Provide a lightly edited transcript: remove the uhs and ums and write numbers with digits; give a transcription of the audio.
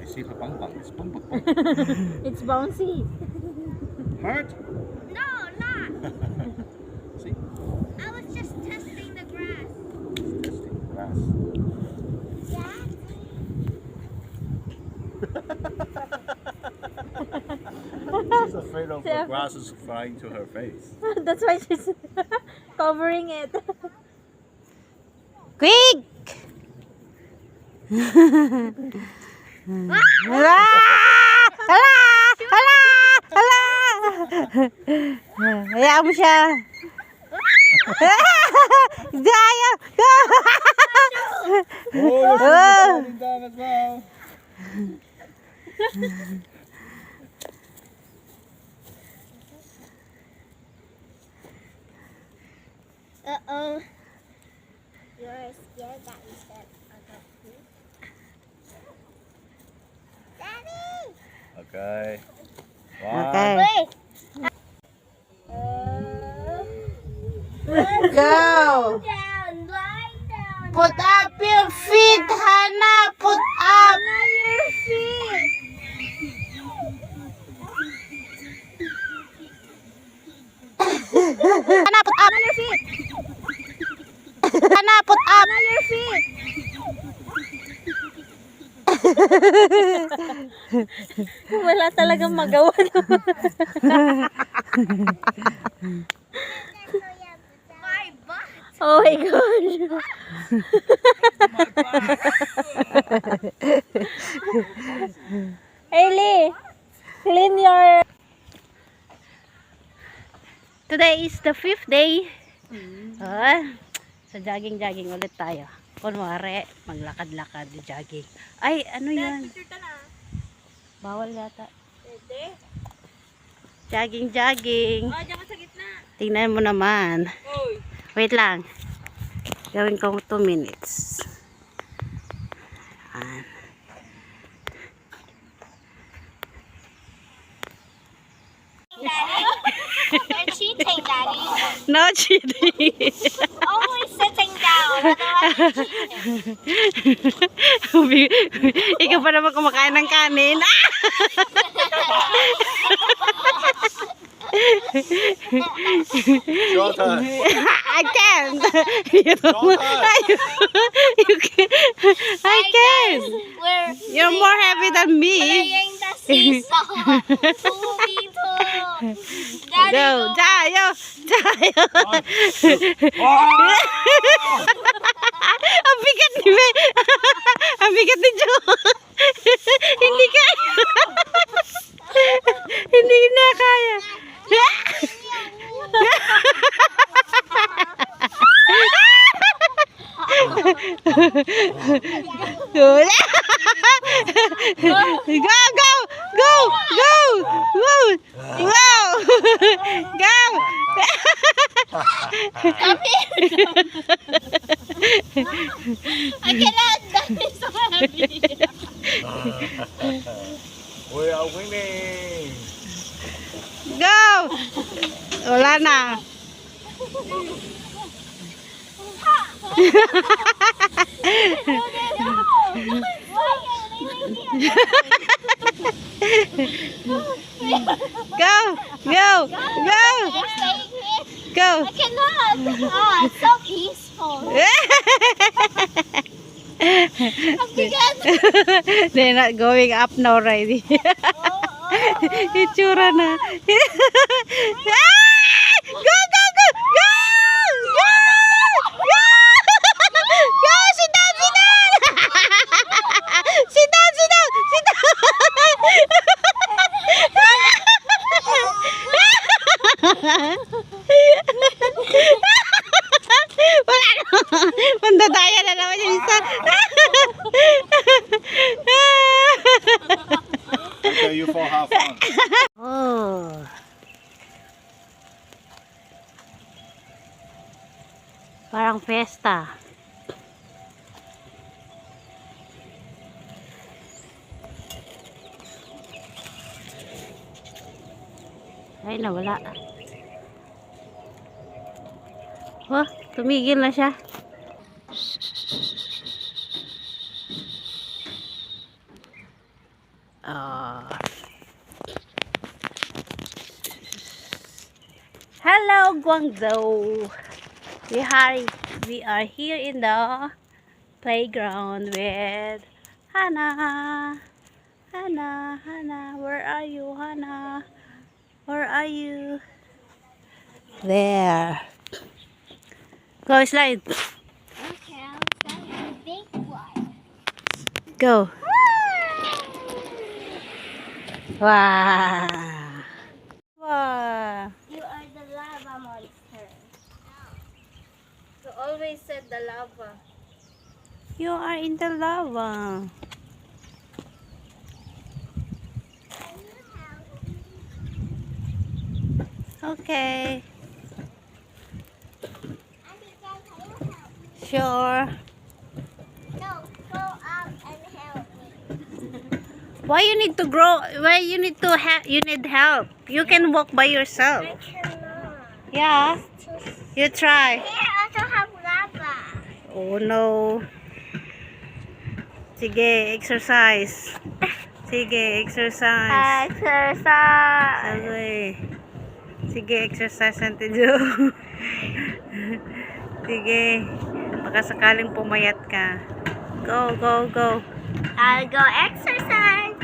You see the bang bang? It's bang bang bang. It's bouncy. Hurt? No, not. See? I was just testing the grass. It's testing the grass. She's afraid of the grass is flying to her face. That's why she's covering it. Quick! Hala! Hala! Hala! Hala! Hayaan mo siya. Daya! Oh, you're falling down as well. Uh-oh. You're scared that you said Daddy! Okay. Okay. Wait! Go! Down, lie down. Put up your feet, Hannah! Put up! Your feet. Hannah, put up! Your feet. Hannah, put up! Your feet. Wala talagang magawa. My butt. Oh my gosh. Hailey, clean your... Today is the 5th day. Sa jogging ulit tayo. Kunwari, maglakad-lakad, jogging. Ay, ano yan? Bawal yata. Jogging. Diyan ka sa gitna. Tingnan mo naman. Wait lang. Gawin ko 2 minutes. Ayan. You're cheating, Daddy. No cheating. Always sitting down. Otherwise you're cheating. Ikaw pa naman kumakain ng kanin. Your turn. I can't. You don't. I can't. You're more heavy than me. Playing the seesaw. 2v2. Daddy, Go, Jayo. Ang bigat ni May. Ang bigat ni Jo. Hindi kaya. Hindi na kaya. I cannot. That is so heavy. We are winning. Go! Wala na. Go! I cannot. Oh, it's so peaceful. They're not going up now already. Itsura na. Go! Sit down! Wala na. Mandadaya na naman yung isa. Okay, you for half fun. Oh. Parang fiesta. Ay, nawala. Oh, tumigil na siya. Hello, Guangzhou. We are here in the playground with Hannah. Hannah, where are you, Hannah? Where are you? There. Go slide. Okay, I'll start the big one. Go. Wow. Wow. You are the lava monster. You always said the lava. You are in the lava. Okay. Auntie Jen, can you help me? Sure. No, go up and help me. Why you need to grow? Why you need to you need help? You can walk by yourself. I cannot. Yeah. You try. Here also have lava. Oh no. Sige, exercise. Sige, exercise. Exercise. Okay. Sige, exercise natin, Jo. Sige. Baka sakaling pumayat ka. Go, go, go. I'll go exercise.